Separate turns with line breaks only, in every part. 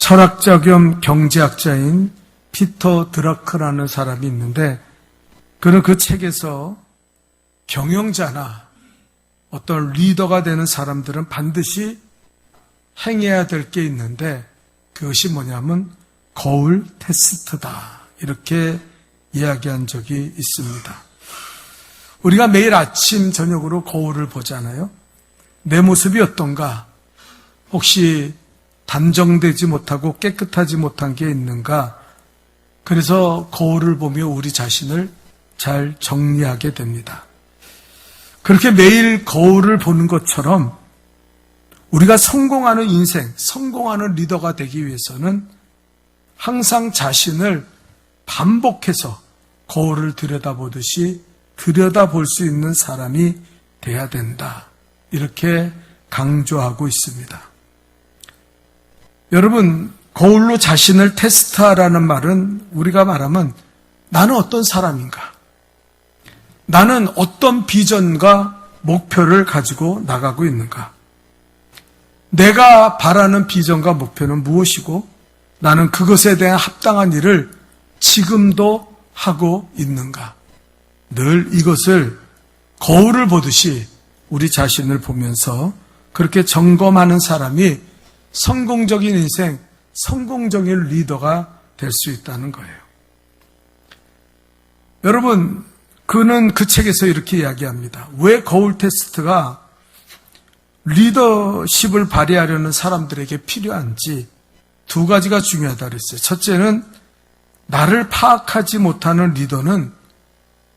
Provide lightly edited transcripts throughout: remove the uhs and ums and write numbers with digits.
철학자 겸 경제학자인 피터 드러크라는 사람이 있는데, 그는 그 책에서 경영자나 어떤 리더가 되는 사람들은 반드시 행해야 될 게 있는데, 그것이 뭐냐면 거울 테스트다, 이렇게 이야기한 적이 있습니다. 우리가 매일 아침 저녁으로 거울을 보잖아요. 내 모습이 어떤가? 혹시 단정되지 못하고 깨끗하지 못한 게 있는가? 그래서 거울을 보며 우리 자신을 잘 정리하게 됩니다. 그렇게 매일 거울을 보는 것처럼 우리가 성공하는 인생, 성공하는 리더가 되기 위해서는 항상 자신을 반복해서 거울을 들여다보듯이 들여다볼 수 있는 사람이 돼야 된다, 이렇게 강조하고 있습니다. 여러분, 거울로 자신을 테스트하라는 말은 우리가 말하면 나는 어떤 사람인가? 나는 어떤 비전과 목표를 가지고 나가고 있는가? 내가 바라는 비전과 목표는 무엇이고 나는 그것에 대한 합당한 일을 지금도 하고 있는가? 늘 이것을 거울을 보듯이 우리 자신을 보면서 그렇게 점검하는 사람이 성공적인 인생, 성공적인 리더가 될 수 있다는 거예요. 여러분, 그는 그 책에서 이렇게 이야기합니다. 왜 거울 테스트가 리더십을 발휘하려는 사람들에게 필요한지 두 가지가 중요하다고 그랬어요. 첫째는 나를 파악하지 못하는 리더는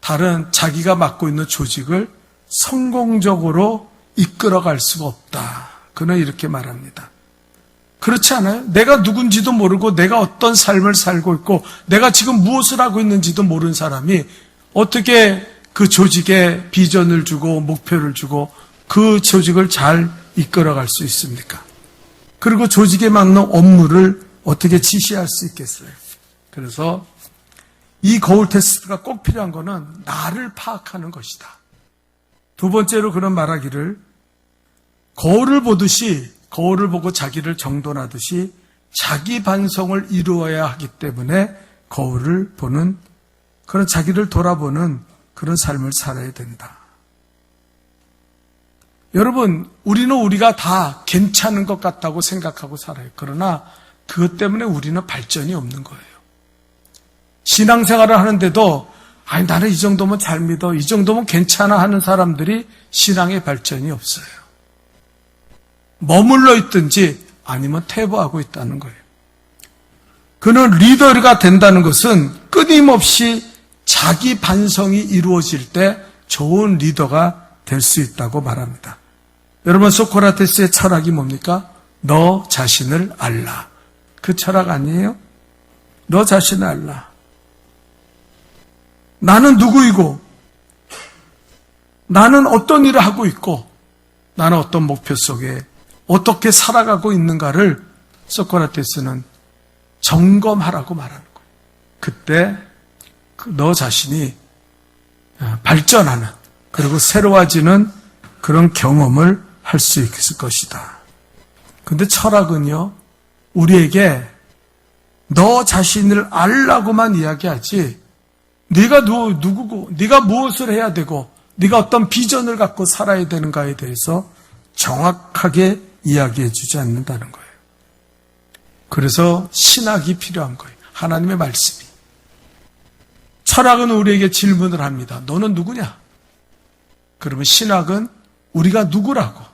다른 자기가 맡고 있는 조직을 성공적으로 이끌어갈 수가 없다. 그는 이렇게 말합니다. 그렇지 않아요? 내가 누군지도 모르고 내가 어떤 삶을 살고 있고 내가 지금 무엇을 하고 있는지도 모르는 사람이 어떻게 그 조직에 비전을 주고 목표를 주고 그 조직을 잘 이끌어갈 수 있습니까? 그리고 조직에 맞는 업무를 어떻게 지시할 수 있겠어요? 그래서 이 거울 테스트가 꼭 필요한 것은 나를 파악하는 것이다. 두 번째로 그런 말하기를 거울을 보듯이, 거울을 보고 자기를 정돈하듯이 자기 반성을 이루어야 하기 때문에 거울을 보는, 그런 자기를 돌아보는 그런 삶을 살아야 된다. 여러분, 우리는 우리가 다 괜찮은 것 같다고 생각하고 살아요. 그러나 그것 때문에 우리는 발전이 없는 거예요. 신앙생활을 하는데도 아니 나는 이 정도면 잘 믿어, 이 정도면 괜찮아 하는 사람들이 신앙의 발전이 없어요. 머물러 있든지 아니면 퇴보하고 있다는 거예요. 그는 리더가 된다는 것은 끊임없이 자기 반성이 이루어질 때 좋은 리더가 될 수 있다고 말합니다. 여러분, 소크라테스의 철학이 뭡니까? 너 자신을 알라. 그 철학 아니에요? 너 자신을 알라. 나는 누구이고 나는 어떤 일을 하고 있고 나는 어떤 목표 속에 어떻게 살아가고 있는가를 소크라테스는 점검하라고 말하는 거예요. 그때 너 자신이 발전하는, 그리고 새로워지는 그런 경험을 할 수 있을 것이다. 근데 철학은요, 우리에게 너 자신을 알라고만 이야기하지 네가 누구고 네가 무엇을 해야 되고 네가 어떤 비전을 갖고 살아야 되는가에 대해서 정확하게 이야기해 주지 않는다는 거예요. 그래서 신학이 필요한 거예요. 하나님의 말씀이. 철학은 우리에게 질문을 합니다. 너는 누구냐? 그러면 신학은 우리가 누구라고,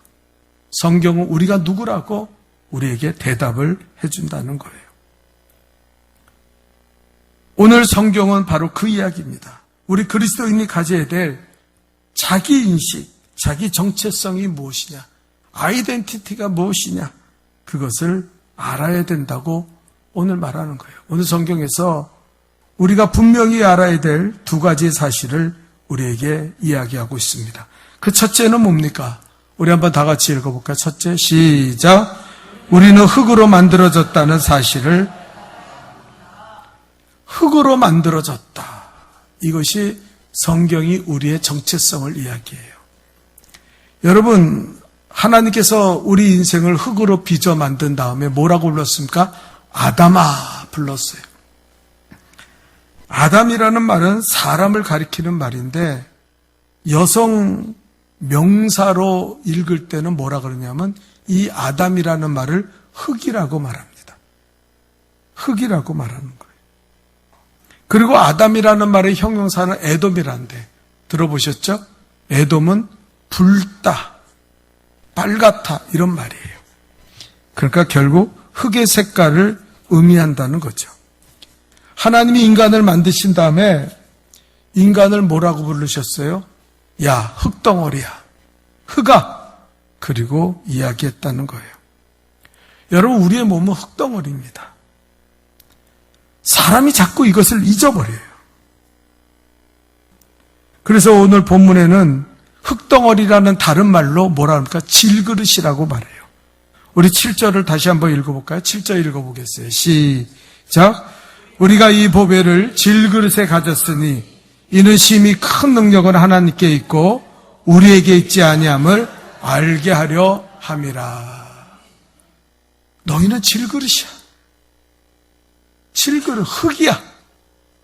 성경은 우리가 누구라고 우리에게 대답을 해준다는 거예요. 오늘 성경은 바로 그 이야기입니다. 우리 그리스도인이 가져야 될 자기 인식, 자기 정체성이 무엇이냐, 아이덴티티가 무엇이냐, 그것을 알아야 된다고 오늘 말하는 거예요. 오늘 성경에서 우리가 분명히 알아야 될 두 가지 사실을 우리에게 이야기하고 있습니다. 그 첫째는 뭡니까? 우리 한번 다 같이 읽어볼까요? 첫째, 시작. 우리는 흙으로 만들어졌다는 사실을, 흙으로 만들어졌다. 이것이 성경이 우리의 정체성을 이야기해요. 여러분, 하나님께서 우리 인생을 흙으로 빚어 만든 다음에 뭐라고 불렀습니까? 아담아 불렀어요. 아담이라는 말은 사람을 가리키는 말인데 여성 명사로 읽을 때는 뭐라 그러냐면 이 아담이라는 말을 흙이라고 말합니다. 흙이라고 말하는 거예요. 그리고 아담이라는 말의 형용사는 에돔이란데 들어보셨죠? 에돔은 붉다, 빨갛다 이런 말이에요. 그러니까 결국 흙의 색깔을 의미한다는 거죠. 하나님이 인간을 만드신 다음에 인간을 뭐라고 부르셨어요? 야, 흙덩어리야. 흙아. 그리고 이야기했다는 거예요. 여러분, 우리의 몸은 흙덩어리입니다. 사람이 자꾸 이것을 잊어버려요. 그래서 오늘 본문에는 흙덩어리라는 다른 말로 뭐라 합니까? 질그릇이라고 말해요. 우리 7절을 다시 한번 읽어볼까요? 7절 읽어보겠어요. 시작. 우리가 이 보배를 질그릇에 가졌으니 이는 심히 큰 능력은 하나님께 있고 우리에게 있지 아니함을 알게 하려 함이라. 너희는 질그릇이야. 질그릇, 흙이야.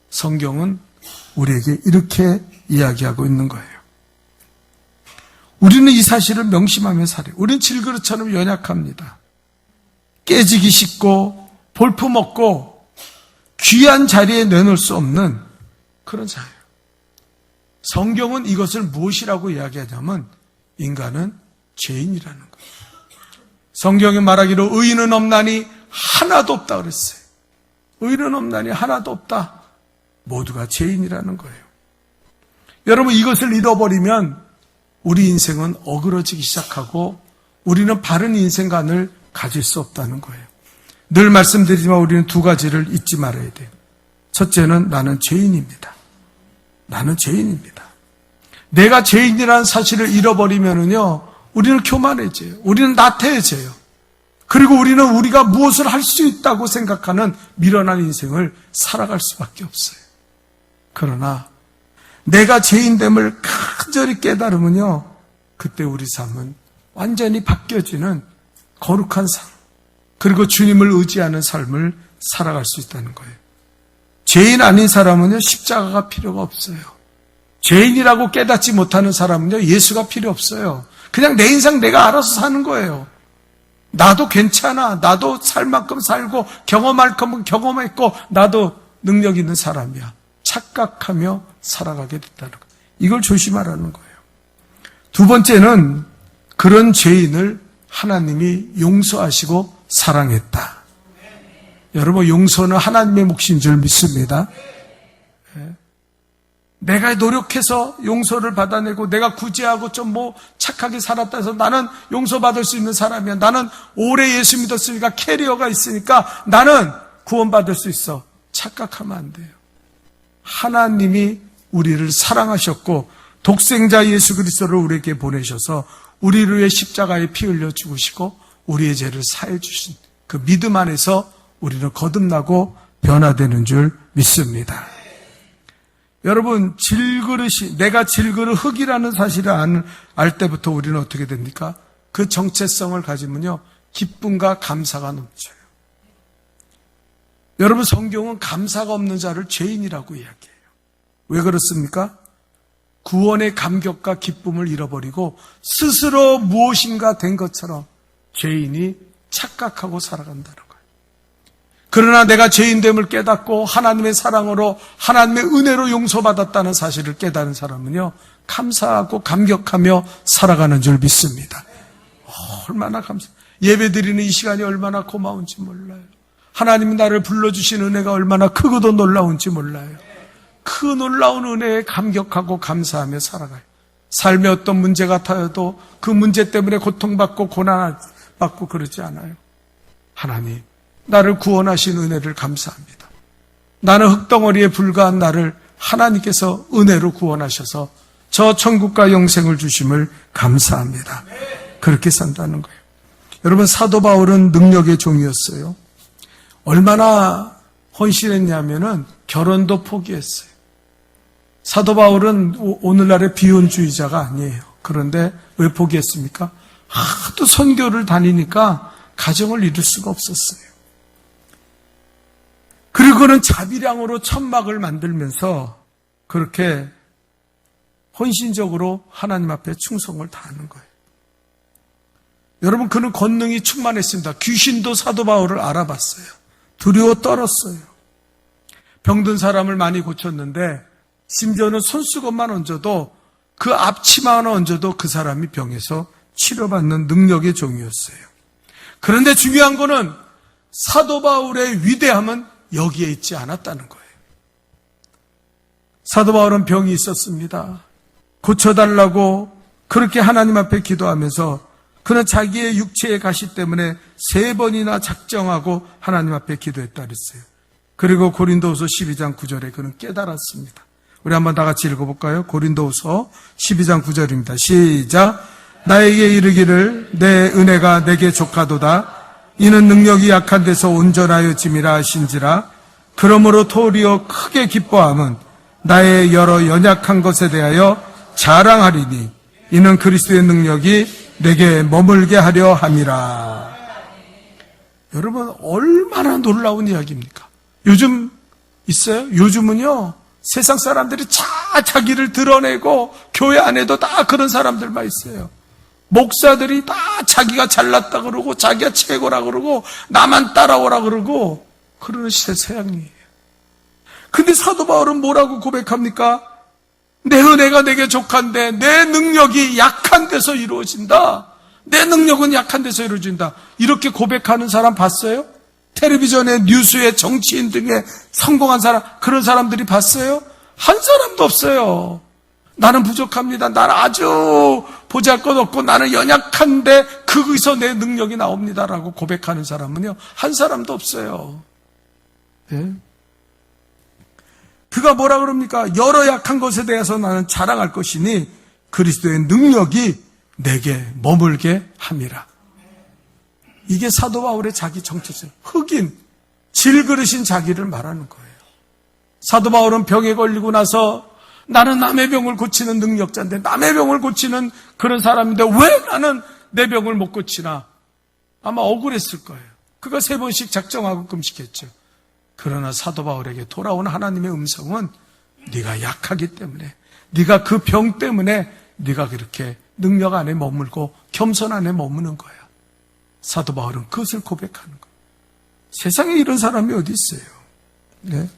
성경은 우리에게 이렇게 이야기하고 있는 거예요. 우리는 이 사실을 명심하며 살아요. 우리는 질그릇처럼 연약합니다. 깨지기 쉽고 볼품없고 귀한 자리에 내놓을 수 없는 그런 자예요. 성경은 이것을 무엇이라고 이야기하냐면 인간은 죄인이라는 거예요. 성경에 말하기로 의인은 없나니 하나도 없다 그랬어요. 의인은 없나니 하나도 없다. 모두가 죄인이라는 거예요. 여러분 이것을 잃어버리면 우리 인생은 어그러지기 시작하고 우리는 바른 인생관을 가질 수 없다는 거예요. 늘 말씀드리지만 우리는 두 가지를 잊지 말아야 돼요. 첫째는 나는 죄인입니다. 나는 죄인입니다. 내가 죄인이라는 사실을 잃어버리면은요, 우리는 교만해져요. 우리는 나태해져요. 그리고 우리는 우리가 무엇을 할 수 있다고 생각하는 미련한 인생을 살아갈 수밖에 없어요. 그러나 내가 죄인됨을 간절히 깨달으면요, 그때 우리 삶은 완전히 바뀌어지는 거룩한 삶, 그리고 주님을 의지하는 삶을 살아갈 수 있다는 거예요. 죄인 아닌 사람은요, 십자가가 필요가 없어요. 죄인이라고 깨닫지 못하는 사람은요, 예수가 필요 없어요. 그냥 내 인생 내가 알아서 사는 거예요. 나도 괜찮아. 나도 살 만큼 살고 경험할 거면 경험했고 나도 능력 있는 사람이야. 착각하며 살아가게 됐다는 거예요. 이걸 조심하라는 거예요. 두 번째는 그런 죄인을 하나님이 용서하시고 사랑했다. 여러분 용서는 하나님의 몫인 줄 믿습니다. 내가 노력해서 용서를 받아내고 내가 구제하고 좀 착하게 살았다 해서 나는 용서받을 수 있는 사람이야. 나는 오래 예수 믿었으니까 캐리어가 있으니까 나는 구원받을 수 있어. 착각하면 안 돼요. 하나님이 우리를 사랑하셨고 독생자 예수 그리스도를 우리에게 보내셔서 우리를 위해 십자가에 피 흘려 죽으시고 우리의 죄를 사해 주신 그 믿음 안에서 우리는 거듭나고 변화되는 줄 믿습니다. 여러분 질그릇이 내가 질그릇 흙이라는 사실을 알 때부터 우리는 어떻게 됩니까? 그 정체성을 가지면요 기쁨과 감사가 넘쳐요. 여러분 성경은 감사가 없는 자를 죄인이라고 이야기해요. 왜 그렇습니까? 구원의 감격과 기쁨을 잃어버리고 스스로 무엇인가 된 것처럼 죄인이 착각하고 살아간다는 거예요. 그러나 내가 죄인됨을 깨닫고 하나님의 사랑으로 하나님의 은혜로 용서받았다는 사실을 깨달은 사람은요 감사하고 감격하며 살아가는 줄 믿습니다. 얼마나 예배드리는 이 시간이 얼마나 고마운지 몰라요. 하나님이 나를 불러주신 은혜가 얼마나 크고도 놀라운지 몰라요. 그 놀라운 은혜에 감격하고 감사하며 살아가요. 삶에 어떤 문제 같아도 그 문제 때문에 고통받고 고난받고 그러지 않아요. 하나님 나를 구원하신 은혜를 감사합니다. 나는 흙덩어리에 불과한 나를 하나님께서 은혜로 구원하셔서 저 천국과 영생을 주심을 감사합니다. 그렇게 산다는 거예요. 여러분 사도 바울은 능력의 종이었어요. 얼마나 헌신했냐면은 결혼도 포기했어요. 사도 바울은 오늘날의 비혼주의자가 아니에요. 그런데 왜 포기했습니까? 하도 선교를 다니니까 가정을 이룰 수가 없었어요. 그는 자비량으로 천막을 만들면서 그렇게 헌신적으로 하나님 앞에 충성을 다하는 거예요. 여러분, 그는 권능이 충만했습니다. 귀신도 사도 바울을 알아봤어요. 두려워 떨었어요. 병든 사람을 많이 고쳤는데 심지어는 손수건만 얹어도, 그 앞치마만 얹어도 그 사람이 병에서 치료받는 능력의 종이었어요. 그런데 중요한 거는 사도 바울의 위대함은 여기에 있지 않았다는 거예요. 사도 바울은 병이 있었습니다. 고쳐달라고 그렇게 하나님 앞에 기도하면서 그는 자기의 육체의 가시 때문에 3번이나 작정하고 하나님 앞에 기도했다 그랬어요. 그리고 고린도후서 12장 9절에 그는 깨달았습니다. 우리 한번 다 같이 읽어볼까요? 고린도후서 12장 9절입니다. 시작. 나에게 이르기를 내 은혜가 내게 족하도다. 이는 능력이 약한 데서 온전하여 짐이라 하신지라. 그러므로 도리어 크게 기뻐함은 나의 여러 연약한 것에 대하여 자랑하리니 이는 그리스도의 능력이 내게 머물게 하려 함이라. 여러분, 얼마나 놀라운 이야기입니까? 요즘 있어요? 요즘은요, 세상 사람들이 자기를 드러내고 교회 안에도 다 그런 사람들만 있어요. 목사들이 다 자기가 잘났다 그러고 자기가 최고라 그러고 나만 따라오라 그러고 그러는 세상이에요. 근데 사도 바울은 뭐라고 고백합니까? 내 은혜가 내게 족한데 내 능력이 약한 데서 이루어진다. 내 능력은 약한 데서 이루어진다. 이렇게 고백하는 사람 봤어요? 텔레비전에, 뉴스에, 정치인 등에 성공한 사람, 그런 사람들이 봤어요? 한 사람도 없어요. 나는 부족합니다. 나는 아주 보잘것없고 나는 연약한데 거기서 내 능력이 나옵니다라고 고백하는 사람은요, 한 사람도 없어요. 예? 그가 뭐라 그럽니까? 여러 약한 것에 대해서 나는 자랑할 것이니 그리스도의 능력이 내게 머물게 함이라. 이게 사도 바울의 자기 정체성, 흑인, 질그릇인 자기를 말하는 거예요. 사도 바울은 병에 걸리고 나서 나는 남의 병을 고치는 능력자인데, 남의 병을 고치는 그런 사람인데 왜 나는 내 병을 못 고치나? 아마 억울했을 거예요. 그가 3번씩 작정하고 금식했죠. 그러나 사도 바울에게 돌아온 하나님의 음성은 네가 약하기 때문에, 네가 그 병 때문에 네가 그렇게 능력 안에 머물고 겸손 안에 머무는 거야. 사도 바울은 그것을 고백하는 거예요. 세상에 이런 사람이 어디 있어요? 네?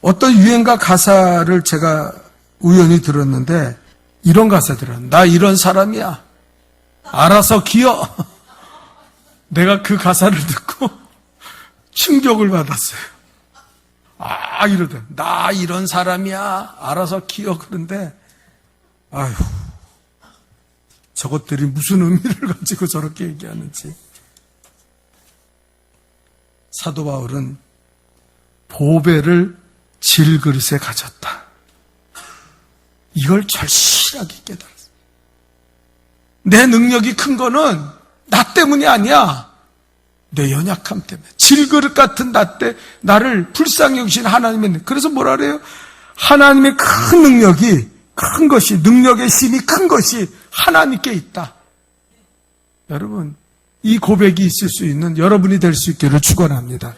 어떤 유행가 가사를 제가 우연히 들었는데 이런 가사들은, 나 이런 사람이야. 알아서 기어. 내가 그 가사를 듣고 충격을 받았어요. 이러던, 나 이런 사람이야. 알아서 기어. 그런데, 아휴, 저것들이 무슨 의미를 가지고 저렇게 얘기하는지. 사도 바울은 보배를 질그릇에 가졌다. 이걸 절실하게 깨달았어요. 내 능력이 큰 거는 나 때문이 아니야. 내 연약함 때문에. 질그릇 같은 나를 불쌍히 여기신 하나님의 능력. 그래서 뭐라 그래요? 하나님의 큰 능력이, 큰 것이, 능력의 힘이 큰 것이 하나님께 있다. 여러분, 이 고백이 있을 수 있는 여러분이 될 수 있기를 축원합니다.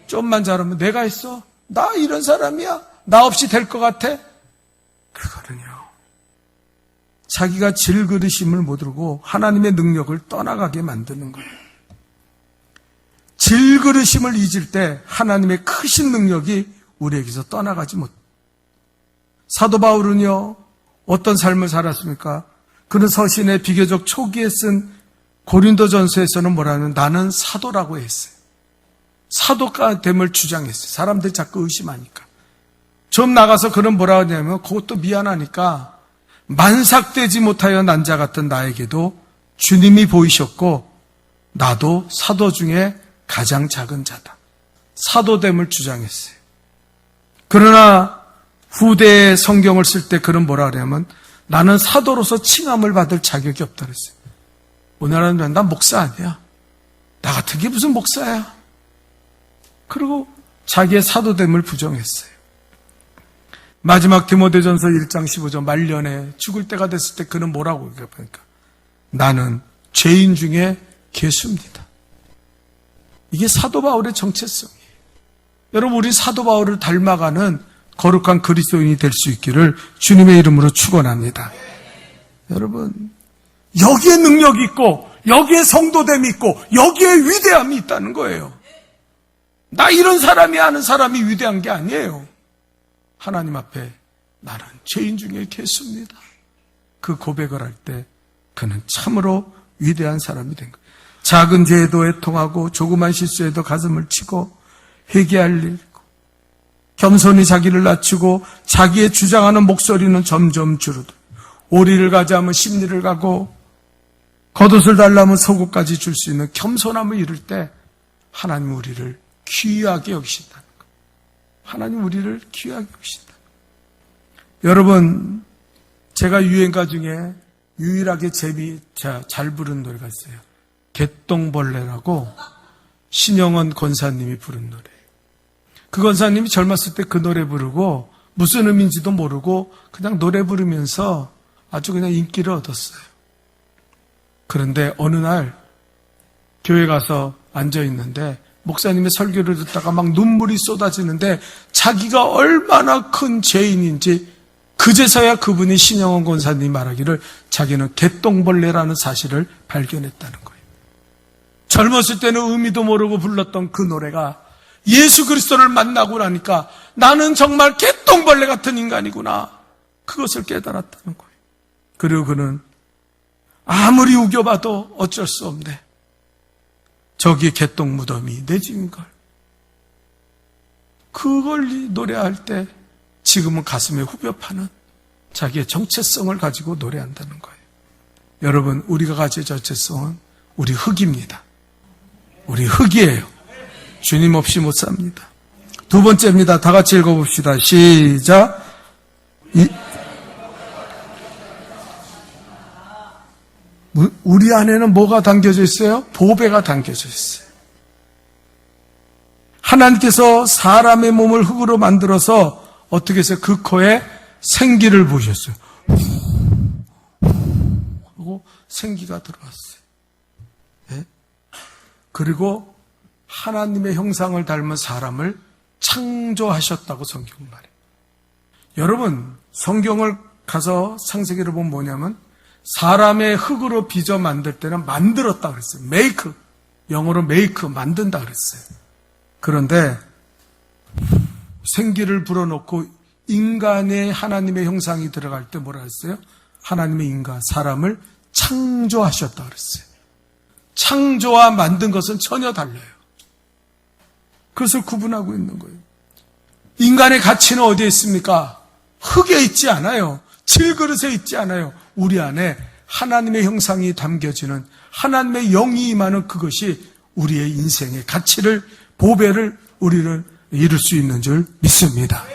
좀만 잘하면 내가 있어? 나 이런 사람이야? 나 없이 될 것 같아? 그거는요, 자기가 질그릇임을 모르고 하나님의 능력을 떠나가게 만드는 거예요. 질그릇임을 잊을 때 하나님의 크신 능력이 우리에게서 떠나가지 못. 사도 바울은요, 어떤 삶을 살았습니까? 그는 서신의 비교적 초기에 쓴 고린도전서에서는 뭐라면 나는 사도라고 했어요. 사도가 됨을 주장했어요. 사람들이 자꾸 의심하니까. 좀 나가서 그는 뭐라 하냐면, 그것도 미안하니까 만삭되지 못하여 난 자 같은 나에게도 주님이 보이셨고 나도 사도 중에 가장 작은 자다. 사도됨을 주장했어요. 그러나 후대의 성경을 쓸 때 그는 뭐라 하냐면 나는 사도로서 칭함을 받을 자격이 없다 그랬어요. 오늘은 난 목사 아니야. 나 같은 게 무슨 목사야. 그리고 자기의 사도됨을 부정했어요. 마지막 디모데전서 1장 15절 말년에 죽을 때가 됐을 때 그는 뭐라고 얘기합니까? 나는 죄인 중에 괴수입니다. 이게 사도 바울의 정체성이에요. 여러분, 우리 사도 바울을 닮아가는 거룩한 그리스도인이 될 수 있기를 주님의 이름으로 축원합니다. 여러분, 여기에 능력이 있고 여기에 성도됨이 있고 여기에 위대함이 있다는 거예요. 나 이런 사람이 아는 사람이 위대한 게 아니에요. 하나님 앞에 나는 죄인 중에 괴수입니다. 그 고백을 할 때 그는 참으로 위대한 사람이 된 거예요. 작은 죄에도 애통하고 조그만 실수에도 가슴을 치고 회개할 일, 겸손히 자기를 낮추고 자기의 주장하는 목소리는 점점 줄어들고 오리를 가자면 십리를 가고 겉옷을 달라면 속옷까지 줄 수 있는 겸손함을 이룰 때 하나님 우리를 귀하게 여기신다는 거예요. 하나님 우리를 귀하게 여기신다. 여러분, 제가 유행가 중에 유일하게 잘 부른 노래가 있어요. 개똥벌레라고 신영원 권사님이 부른 노래예요. 그 권사님이 젊었을 때 그 노래 부르고 무슨 의미인지도 모르고 그냥 노래 부르면서 아주 그냥 인기를 얻었어요. 그런데 어느 날 교회 가서 앉아 있는데 목사님의 설교를 듣다가 막 눈물이 쏟아지는데 자기가 얼마나 큰 죄인인지 그제서야 그분이 신영원 권사님이 말하기를 자기는 개똥벌레라는 사실을 발견했다는 거예요. 젊었을 때는 의미도 모르고 불렀던 그 노래가 예수 그리스도를 만나고 나니까 나는 정말 개똥벌레 같은 인간이구나. 그것을 깨달았다는 거예요. 그리고 그는 아무리 우겨봐도 어쩔 수 없네. 저기 개똥 무덤이 내 집인걸. 그걸 노래할 때 지금은 가슴에 후벼 파는 자기의 정체성을 가지고 노래한다는 거예요. 여러분, 우리가 가질 정체성은 우리 흙입니다. 우리 흙이에요. 주님 없이 못 삽니다. 두 번째입니다. 다 같이 읽어봅시다. 시작. 우리 안에는 뭐가 담겨져 있어요? 보배가 담겨져 있어요. 하나님께서 사람의 몸을 흙으로 만들어서 어떻게 해서 그 코에 생기를 부으셨어요. 하고 생기가 들어왔어요. 네? 그리고 하나님의 형상을 닮은 사람을 창조하셨다고 성경은 말해요. 여러분, 성경을 가서 창세기를 보면 뭐냐면 사람의 흙으로 빚어 만들 때는 만들었다 그랬어요. 메이크, 영어로 메이크, 만든다 그랬어요. 그런데 생기를 불어넣고 인간의 하나님의 형상이 들어갈 때 뭐라 했어요? 하나님의 인간, 사람을 창조하셨다 그랬어요. 창조와 만든 것은 전혀 달라요. 그것을 구분하고 있는 거예요. 인간의 가치는 어디에 있습니까? 흙에 있지 않아요. 질그릇에 있지 않아요. 우리 안에 하나님의 형상이 담겨지는 하나님의 영이 임하는 그것이 우리의 인생의 가치를, 보배를 우리를 이룰 수 있는 줄 믿습니다.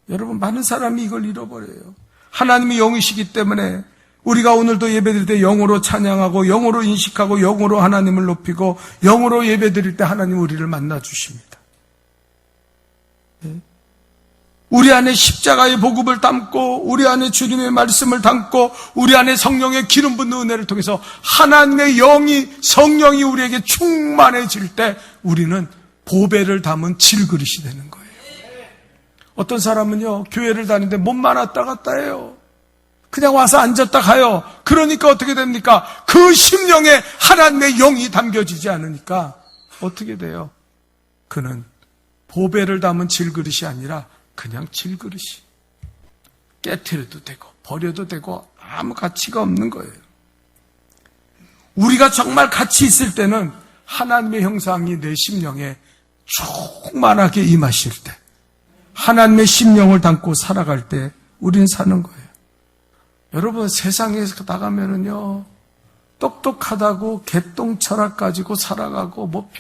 여러분, 많은 사람이 이걸 잃어버려요. 하나님의 영이시기 때문에 우리가 오늘도 예배드릴 때 영으로 찬양하고 영으로 인식하고 영으로 하나님을 높이고 영으로 예배드릴 때 하나님 우리를 만나주십니다. 우리 안에 십자가의 복음을 담고 우리 안에 주님의 말씀을 담고 우리 안에 성령의 기름 붓는 은혜를 통해서 하나님의 영이, 성령이 우리에게 충만해질 때 우리는 보배를 담은 질그릇이 되는 거예요. 어떤 사람은요, 교회를 다니는데 몸만 왔다 갔다 해요. 그냥 와서 앉았다 가요. 그러니까 어떻게 됩니까? 그 심령에 하나님의 영이 담겨지지 않으니까 어떻게 돼요? 그는 보배를 담은 질그릇이 아니라 그냥 질그릇이. 깨트려도 되고 버려도 되고 아무 가치가 없는 거예요. 우리가 정말 가치 있을 때는 하나님의 형상이 내 심령에 충만하게 임하실 때, 하나님의 심령을 담고 살아갈 때 우린 사는 거예요. 여러분, 세상에서 나가면은요, 똑똑하다고 개똥 철학 가지고 살아가고 뭐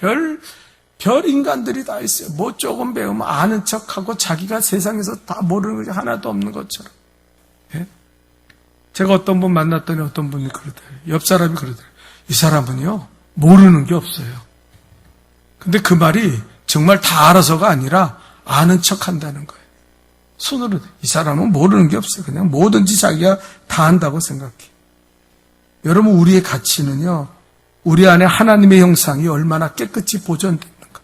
별 인간들이 다 있어요. 뭐 조금 배우면 아는 척하고 자기가 세상에서 다 모르는 것이 하나도 없는 것처럼. 예? 제가 어떤 분 만났더니 어떤 분이 그러더래요. 옆 사람이 그러더래요. 이 사람은요, 모르는 게 없어요. 근데 그 말이 정말 다 알아서가 아니라 아는 척 한다는 거예요. 손으로. 이 사람은 모르는 게 없어요. 그냥 뭐든지 자기가 다 안다고 생각해. 여러분, 우리의 가치는요, 우리 안에 하나님의 형상이 얼마나 깨끗이 보존됐는가,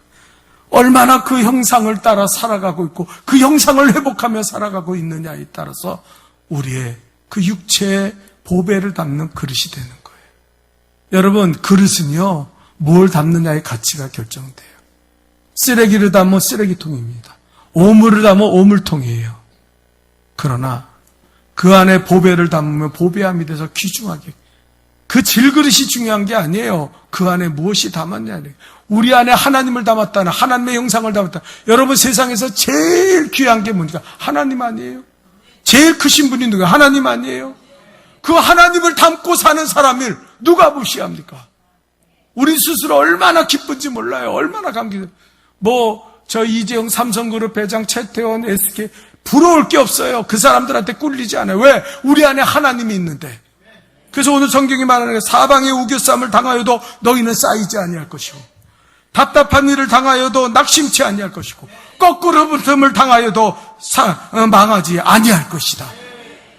얼마나 그 형상을 따라 살아가고 있고 그 형상을 회복하며 살아가고 있느냐에 따라서 우리의 그 육체의 보배를 담는 그릇이 되는 거예요. 여러분, 그릇은요, 뭘 담느냐의 가치가 결정돼요. 쓰레기를 담으면 쓰레기통입니다. 오물을 담으면 오물통이에요. 그러나 그 안에 보배를 담으면 보배함이 돼서 귀중하게, 그 질그릇이 중요한 게 아니에요. 그 안에 무엇이 담았냐는, 우리 안에 하나님을 담았다는, 하나님의 형상을 담았다. 여러분, 세상에서 제일 귀한 게 뭡니까? 하나님 아니에요? 제일 크신 분이 누구예요? 하나님 아니에요? 그 하나님을 담고 사는 사람을 누가 무시합니까? 우리 스스로 얼마나 기쁜지 몰라요. 얼마나 감기해요. 저 이재용 삼성그룹 회장, 최태원, SK 부러울 게 없어요. 그 사람들한테 꿀리지 않아요. 왜? 우리 안에 하나님이 있는데. 그래서 오늘 성경이 말하는 게, 사방에 우겨쌈을 당하여도 너희는 쌓이지 아니할 것이고, 답답한 일을 당하여도 낙심치 아니할 것이고, 거꾸로 붙음을 당하여도 망하지 아니할 것이다.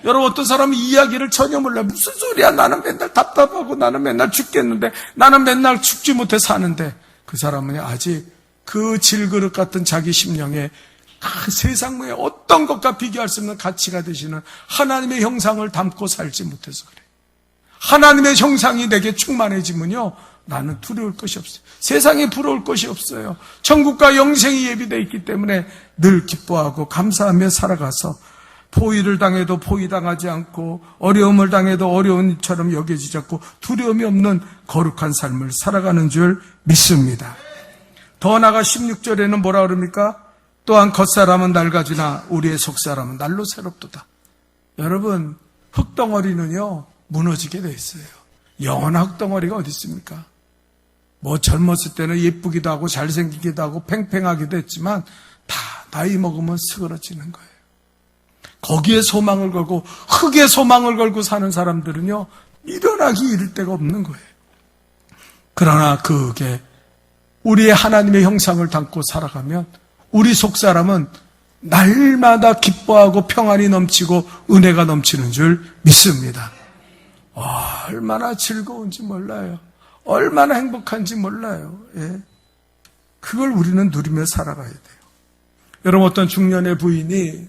여러분, 어떤 사람은 이야기를 전혀 몰라요. 무슨 소리야, 나는 맨날 답답하고 나는 맨날 죽겠는데, 나는 맨날 죽지 못해 사는데, 그 사람은 아직 그 질그릇 같은 자기 심령에 그 세상 외에 어떤 것과 비교할 수 없는 가치가 되시는 하나님의 형상을 담고 살지 못해서 그래요. 하나님의 형상이 내게 충만해지면요, 나는 두려울 것이 없어요. 세상에 부러울 것이 없어요. 천국과 영생이 예비되어 있기 때문에 늘 기뻐하고 감사하며 살아가서, 포위를 당해도 포위당하지 않고, 어려움을 당해도 어려운 일처럼 여겨지지 않고, 두려움이 없는 거룩한 삶을 살아가는 줄 믿습니다. 더 나아가 16절에는 뭐라 그럽니까? 또한 겉사람은 낡아지나 우리의 속사람은 날로 새롭도다. 여러분, 흙덩어리는요, 무너지게 돼 있어요. 영원한 흙덩어리가 어디 있습니까? 젊었을 때는 예쁘기도 하고 잘생기기도 하고 팽팽하기도 했지만 다 나이 먹으면 스그러지는 거예요. 거기에 소망을 걸고, 흙에 소망을 걸고 사는 사람들은요, 미련하기 이를 데가 없는 거예요. 그러나 그 흙에 우리의 하나님의 형상을 담고 살아가면 우리 속사람은 날마다 기뻐하고 평안이 넘치고 은혜가 넘치는 줄 믿습니다. 얼마나 즐거운지 몰라요. 얼마나 행복한지 몰라요. 예. 그걸 우리는 누리며 살아가야 돼요. 여러분, 어떤 중년의 부인이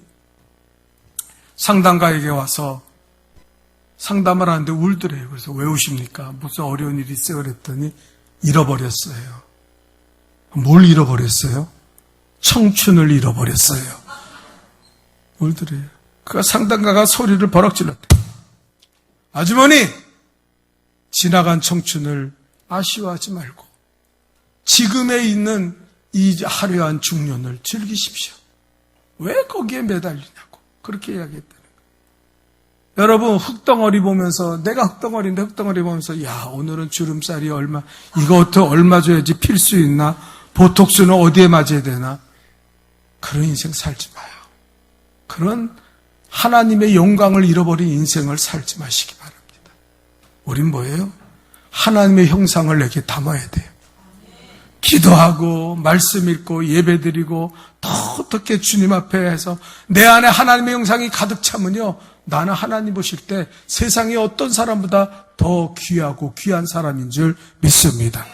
상담가에게 와서 상담을 하는데 울더래요. 그래서 왜 우십니까? 무슨 어려운 일이 있어요? 그랬더니 잃어버렸어요. 뭘 잃어버렸어요? 청춘을 잃어버렸어요. 울더래요. 그 상담가가 소리를 버럭 질렀대. 아주머니, 지나간 청춘을 아쉬워하지 말고 지금에 있는 이 화려한 중년을 즐기십시오. 왜 거기에 매달리냐고 그렇게 이야기했다는 거예요. 여러분, 흙덩어리 보면서, 내가 흙덩어리인데 흙덩어리 보면서, 야, 오늘은 주름살이 얼마, 이거 어떻게 얼마 줘야지 필 수 있나? 보톡스는 어디에 맞아야 되나? 그런 인생 살지 마요. 그런 하나님의 영광을 잃어버린 인생을 살지 마시기 바랍니다. 우린 뭐예요? 하나님의 형상을 내게 담아야 돼요. 기도하고 말씀 읽고 예배드리고 더 어떻게 주님 앞에 해서 내 안에 하나님의 형상이 가득 차면요, 나는 하나님 보실 때 세상의 어떤 사람보다 더 귀하고 귀한 사람인 줄 믿습니다.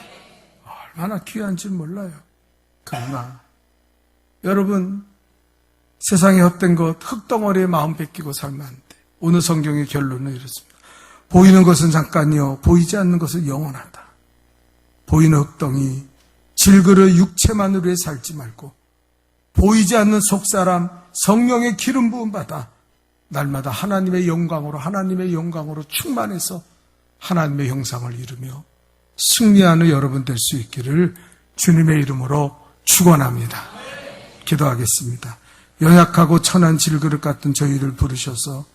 얼마나 귀한지 몰라요. 그러나 여러분, 세상에 헛된 것, 흙덩어리에 마음 뺏기고 살면 안 돼. 오늘 성경의 결론은 이렇습니다. 보이는 것은 잠깐이요, 보이지 않는 것은 영원하다. 보이는 흙덩이, 질그릇 육체만으로 살지 말고 보이지 않는 속사람, 성령의 기름 부음 받아 날마다 하나님의 영광으로 충만해서 하나님의 형상을 이루며 승리하는 여러분 될 수 있기를 주님의 이름으로 축원합니다. 기도하겠습니다. 연약하고 천한 질그릇 같은 저희를 부르셔서